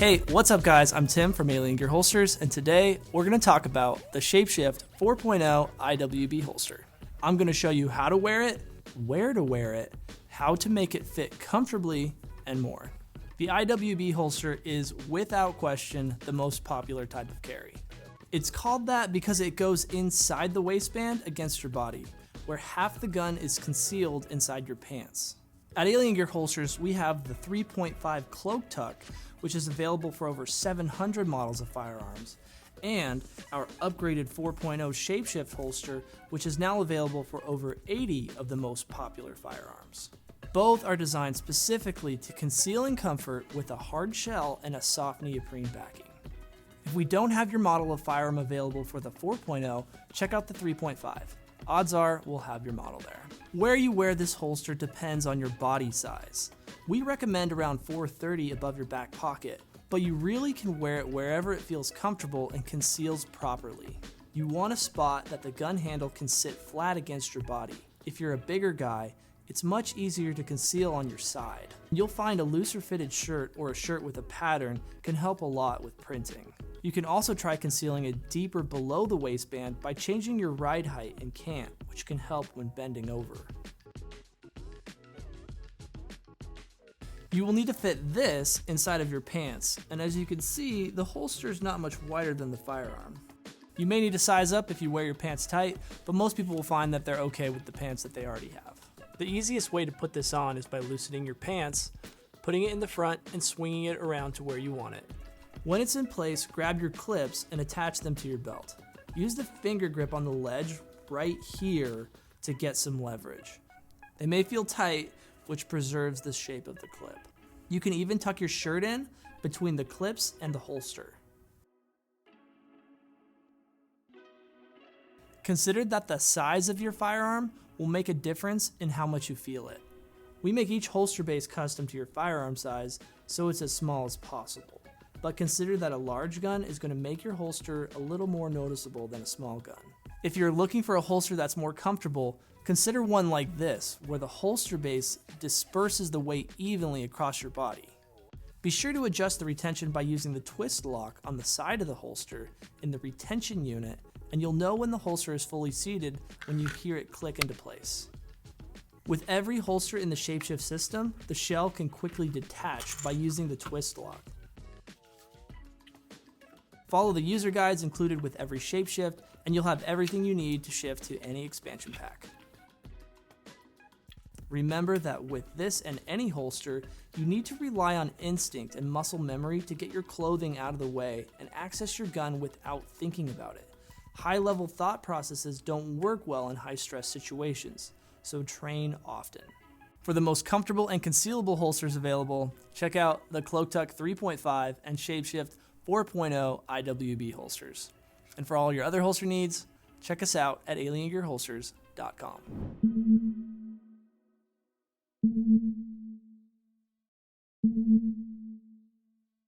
Hey, what's up guys? I'm Tim from IWB Holsters, and today we're going to talk about the ShapeShift 4.0 IWB holster. I'm going to show you how to wear it, where to wear it, how to make it fit comfortably, and more. The IWB holster is without question the most popular type of carry. It's called that because it goes inside the waistband against your body, where half the gun is concealed inside your pants. At Alien Gear Holsters, we have the 3.5 Cloak Tuck, which is available for over 700 models of firearms, and our upgraded 4.0 ShapeShift holster, which is now available for over 80 of the most popular firearms. Both are designed specifically to conceal in comfort with a hard shell and a soft neoprene backing. If we don't have your model of firearm available for the 4.0, check out the 3.5. Odds are we'll have your model there. Where you wear this holster depends on your body size. We recommend around 430 above your back pocket, but you really can wear it wherever it feels comfortable and conceals properly. You want a spot that the gun handle can sit flat against your body. If you're a bigger guy, it's much easier to conceal on your side. You'll find a looser fitted shirt or a shirt with a pattern can help a lot with printing. You can also try concealing it deeper below the waistband by changing your ride height and cant, which can help when bending over. You will need to fit this inside of your pants, and as you can see, the holster is not much wider than the firearm. You may need to size up if you wear your pants tight, but most people will find that they're okay with the pants that they already have. The easiest way to put this on is by loosening your pants, putting it in the front, and swinging it around to where you want it. When it's in place, grab your clips and attach them to your belt. Use the finger grip on the ledge right here to get some leverage. They may feel tight, which preserves the shape of the clip. You can even tuck your shirt in between the clips and the holster. Consider that the size of your firearm will make a difference in how much you feel it. We make each holster base custom to your firearm size, so it's as small as possible. But consider that a large gun is going to make your holster a little more noticeable than a small gun. If you're looking for a holster that's more comfortable, consider one like this, where the holster base disperses the weight evenly across your body. Be sure to adjust the retention by using the twist lock on the side of the holster in the retention unit, and you'll know when the holster is fully seated when you hear it click into place. With every holster in the ShapeShift system, the shell can quickly detach by using the twist lock. Follow the user guides included with every ShapeShift, and you'll have everything you need to shift to any expansion pack. Remember that with this and any holster, you need to rely on instinct and muscle memory to get your clothing out of the way and access your gun without thinking about it. High-level thought processes don't work well in high-stress situations, so train often. For the most comfortable and concealable holsters available, check out the Cloak Tuck 3.5 and ShapeShift 4.0 IWB holsters. And for all your other holster needs, check us out at aliengearholsters.com.